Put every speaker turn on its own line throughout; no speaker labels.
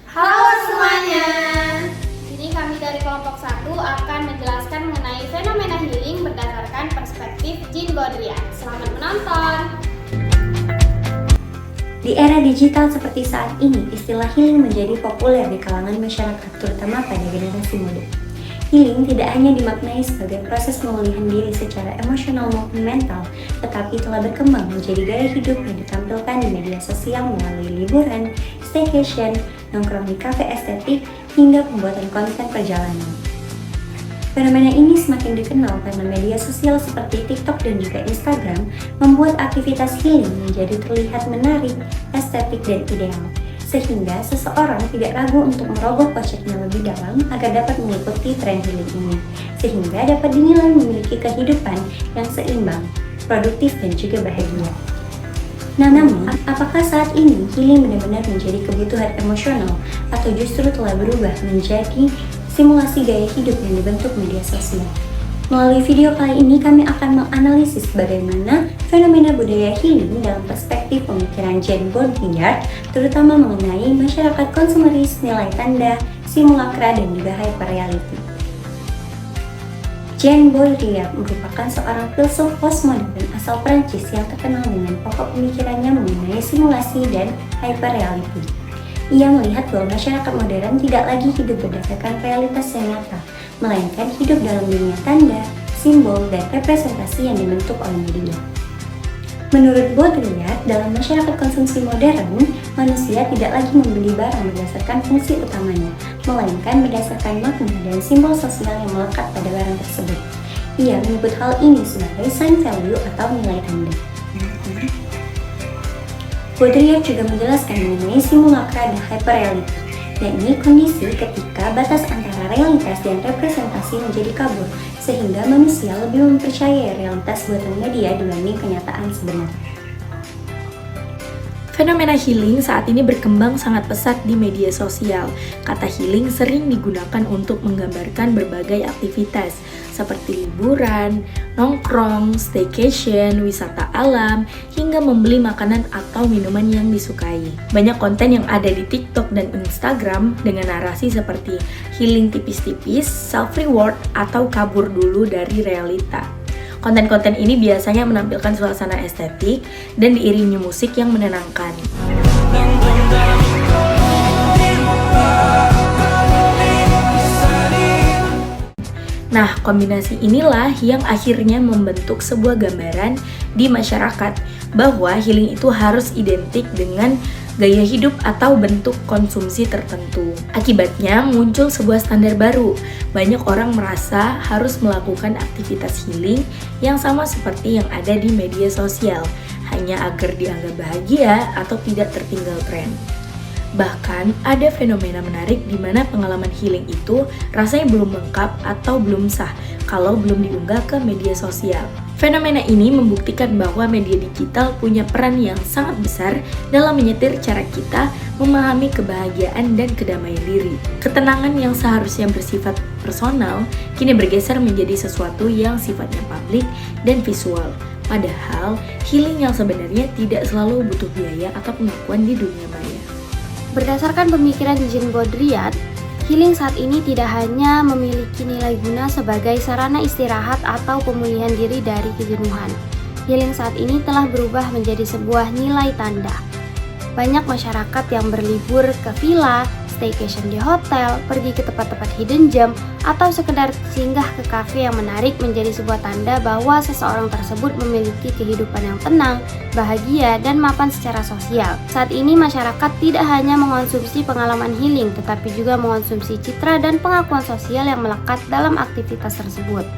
Halo semuanya. Ini kami dari kelompok 1 akan menjelaskan mengenai fenomena healing berdasarkan perspektif Jean Baudrillard. Selamat menonton.
Di era digital seperti saat ini, istilah healing menjadi populer di kalangan masyarakat, terutama pada generasi muda. Healing tidak hanya dimaknai sebagai proses pemulihan diri secara emosional maupun mental, tetapi telah berkembang menjadi gaya hidup yang ditampilkan di media sosial melalui liburan, staycation, nongkrong di kafe estetik, hingga pembuatan konten perjalanan. Fenomena ini semakin dikenal karena media sosial seperti TikTok dan juga Instagram membuat aktivitas healing menjadi terlihat menarik, estetik, dan ideal. Sehingga seseorang tidak ragu untuk merogoh koceknya lebih dalam agar dapat mengikuti tren healing ini, sehingga dapat dinilai memiliki kehidupan yang seimbang, produktif, dan juga bahagia. Namun, apakah saat ini healing benar-benar menjadi kebutuhan emosional atau justru telah berubah menjadi simulasi gaya hidup yang dibentuk media sosial? Melalui video kali ini kami akan menganalisis bagaimana fenomena budaya healing dalam perspektif pemikiran Jean Baudrillard, terutama mengenai masyarakat konsumeris, nilai tanda, simulakra, dan juga hyperreality. Jean Baudrillard merupakan seorang filsuf postmodern asal Prancis yang terkenal dengan pokok pemikirannya mengenai simulasi dan hyperreality. Ia melihat bahwa masyarakat modern tidak lagi hidup berdasarkan realitas yang nyata, melainkan hidup dalam dunia tanda, simbol, dan representasi yang dibentuk oleh media. Menurut Baudrillard, dalam masyarakat konsumsi modern, manusia tidak lagi membeli barang berdasarkan fungsi utamanya, melainkan berdasarkan makna dan simbol sosial yang melekat pada barang tersebut. Ia menyebut hal ini sebagai sign value atau nilai tanda. Baudrillard juga menjelaskan mengenai simulakra dan hyperreality, yakni kondisi ketika batas antara realitas dan representasi menjadi kabur, sehingga manusia lebih mempercayai realitas buatan media dibanding kenyataan sebenarnya.
Fenomena healing saat ini berkembang sangat pesat di media sosial. Kata healing sering digunakan untuk menggambarkan berbagai aktivitas seperti liburan, nongkrong, staycation, wisata alam, hingga membeli makanan atau minuman yang disukai. Banyak konten yang ada di TikTok dan Instagram dengan narasi seperti healing tipis-tipis, self-reward, atau kabur dulu dari realita. Konten-konten ini biasanya menampilkan suasana estetik dan diiringi musik yang menenangkan. Nah, kombinasi inilah yang akhirnya membentuk sebuah gambaran di masyarakat bahwa healing itu harus identik dengan gaya hidup atau bentuk konsumsi tertentu. Akibatnya muncul sebuah standar baru. Banyak orang merasa harus melakukan aktivitas healing yang sama seperti yang ada di media sosial, hanya agar dianggap bahagia atau tidak tertinggal tren. Bahkan ada fenomena menarik di mana pengalaman healing itu rasanya belum lengkap atau belum sah kalau belum diunggah ke media sosial. Fenomena ini membuktikan bahwa media digital punya peran yang sangat besar dalam menyetir cara kita memahami kebahagiaan dan kedamaian diri. Ketenangan yang seharusnya bersifat personal kini bergeser menjadi sesuatu yang sifatnya publik dan visual. Padahal healing yang sebenarnya tidak selalu butuh biaya atau pengakuan di dunia maya.
Berdasarkan pemikiran Jean Baudrillard, healing saat ini tidak hanya memiliki nilai guna sebagai sarana istirahat atau pemulihan diri dari kejenuhan. Healing saat ini telah berubah menjadi sebuah nilai tanda. Banyak masyarakat yang berlibur ke villa, staycation di hotel, pergi ke tempat-tempat hidden gem, atau sekedar singgah ke kafe yang menarik menjadi sebuah tanda bahwa seseorang tersebut memiliki kehidupan yang tenang, bahagia, dan mapan secara sosial. Saat ini masyarakat tidak hanya mengonsumsi pengalaman healing, tetapi juga mengonsumsi citra dan pengakuan sosial yang melekat dalam aktivitas tersebut.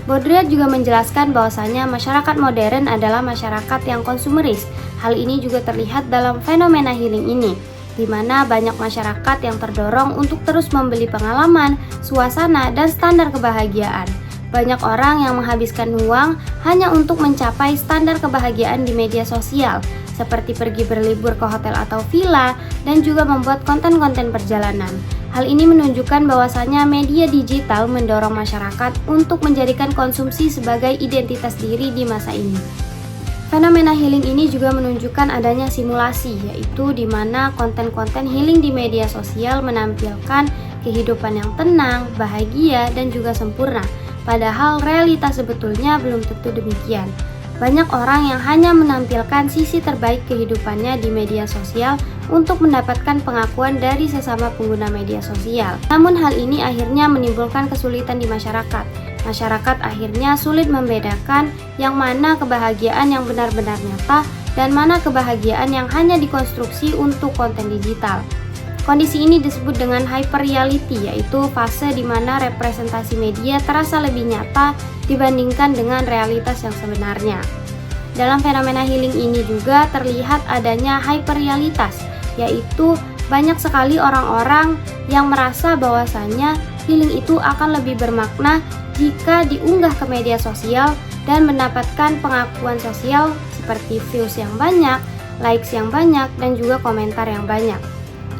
Baudrillard juga menjelaskan bahwasanya masyarakat modern adalah masyarakat yang konsumeris. Hal ini juga terlihat dalam fenomena healing ini, di mana banyak masyarakat yang terdorong untuk terus membeli pengalaman, suasana, dan standar kebahagiaan. Banyak orang yang menghabiskan uang hanya untuk mencapai standar kebahagiaan di media sosial, seperti pergi berlibur ke hotel atau villa, dan juga membuat konten-konten perjalanan. Hal ini menunjukkan bahwasanya media digital mendorong masyarakat untuk menjadikan konsumsi sebagai identitas diri di masa ini. Fenomena healing ini juga menunjukkan adanya simulasi, yaitu di mana konten-konten healing di media sosial menampilkan kehidupan yang tenang, bahagia, dan juga sempurna. Padahal realitas sebetulnya belum tentu demikian. Banyak orang yang hanya menampilkan sisi terbaik kehidupannya di media sosial untuk mendapatkan pengakuan dari sesama pengguna media sosial. Namun hal ini akhirnya menimbulkan kesulitan di masyarakat. Masyarakat akhirnya sulit membedakan yang mana kebahagiaan yang benar-benar nyata dan mana kebahagiaan yang hanya dikonstruksi untuk konten digital. Kondisi ini disebut dengan hyperreality, yaitu fase di mana representasi media terasa lebih nyata dibandingkan dengan realitas yang sebenarnya. Dalam fenomena healing ini juga terlihat adanya hyperrealitas, yaitu banyak sekali orang-orang yang merasa bahwasannya healing itu akan lebih bermakna jika diunggah ke media sosial dan mendapatkan pengakuan sosial seperti views yang banyak, likes yang banyak, dan juga komentar yang banyak.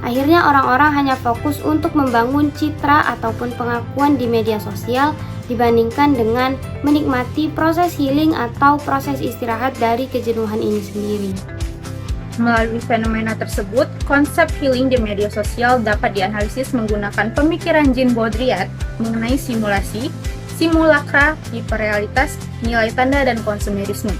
Akhirnya orang-orang hanya fokus untuk membangun citra ataupun pengakuan di media sosial dibandingkan dengan menikmati proses healing atau proses istirahat dari kejenuhan ini sendiri.
Melalui fenomena tersebut, konsep healing di media sosial dapat dianalisis menggunakan pemikiran Jean Baudrillard mengenai simulasi, simulakra, hiperrealitas, nilai tanda, dan konsumerisme.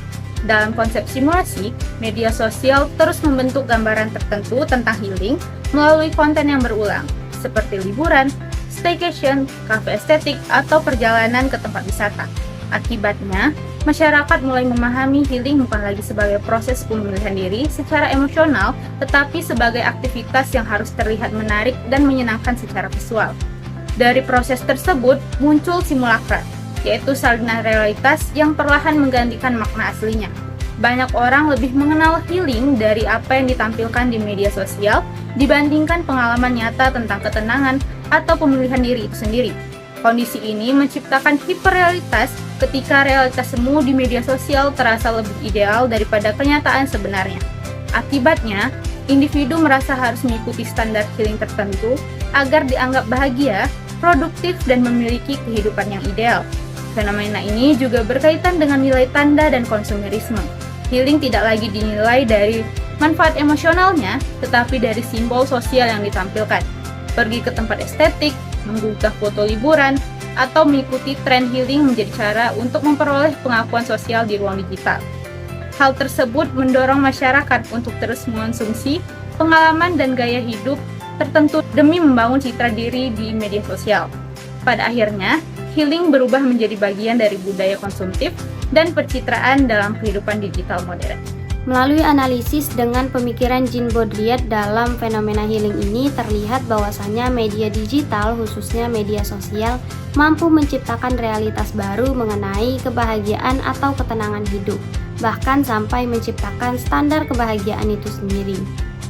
Dalam konsep simulasi, media sosial terus membentuk gambaran tertentu tentang healing melalui konten yang berulang, seperti liburan, staycation, cafe estetik, atau perjalanan ke tempat wisata. Akibatnya, masyarakat mulai memahami healing bukan lagi sebagai proses pemulihan diri secara emosional, tetapi sebagai aktivitas yang harus terlihat menarik dan menyenangkan secara visual. Dari proses tersebut muncul simulakra, yaitu salinan realitas yang perlahan menggantikan makna aslinya. Banyak orang lebih mengenal healing dari apa yang ditampilkan di media sosial dibandingkan pengalaman nyata tentang ketenangan atau pemulihan diri itu sendiri. Kondisi ini menciptakan hiperrealitas ketika realitas semu di media sosial terasa lebih ideal daripada kenyataan sebenarnya. Akibatnya, individu merasa harus mengikuti standar healing tertentu agar dianggap bahagia, produktif, dan memiliki kehidupan yang ideal. Fenomena ini juga berkaitan dengan nilai tanda dan konsumerisme. Healing tidak lagi dinilai dari manfaat emosionalnya, tetapi dari simbol sosial yang ditampilkan. Pergi ke tempat estetik, menggugah foto liburan, atau mengikuti tren healing menjadi cara untuk memperoleh pengakuan sosial di ruang digital. Hal tersebut mendorong masyarakat untuk terus mengonsumsi pengalaman dan gaya hidup tertentu demi membangun citra diri di media sosial. Pada akhirnya, healing berubah menjadi bagian dari budaya konsumtif dan pencitraan dalam kehidupan digital modern.
Melalui analisis dengan pemikiran Jean Baudrillard dalam fenomena healing ini terlihat bahwasannya media digital, khususnya media sosial, mampu menciptakan realitas baru mengenai kebahagiaan atau ketenangan hidup, bahkan sampai menciptakan standar kebahagiaan itu sendiri.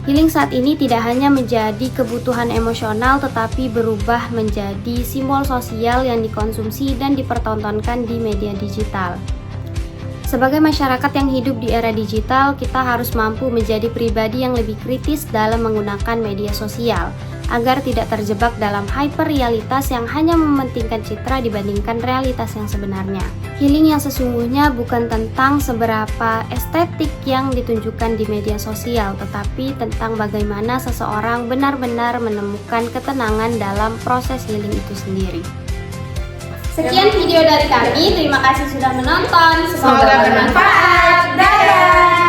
Healing saat ini tidak hanya menjadi kebutuhan emosional tetapi berubah menjadi simbol sosial yang dikonsumsi dan dipertontonkan di media digital. Sebagai masyarakat yang hidup di era digital, kita harus mampu menjadi pribadi yang lebih kritis dalam menggunakan media sosial, agar tidak terjebak dalam hyperrealitas yang hanya mementingkan citra dibandingkan realitas yang sebenarnya. Healing yang sesungguhnya bukan tentang seberapa estetik yang ditunjukkan di media sosial, tetapi tentang bagaimana seseorang benar-benar menemukan ketenangan dalam proses healing itu sendiri.
Sekian video dari kami, terima kasih sudah menonton.
Semoga bermanfaat. Dadah!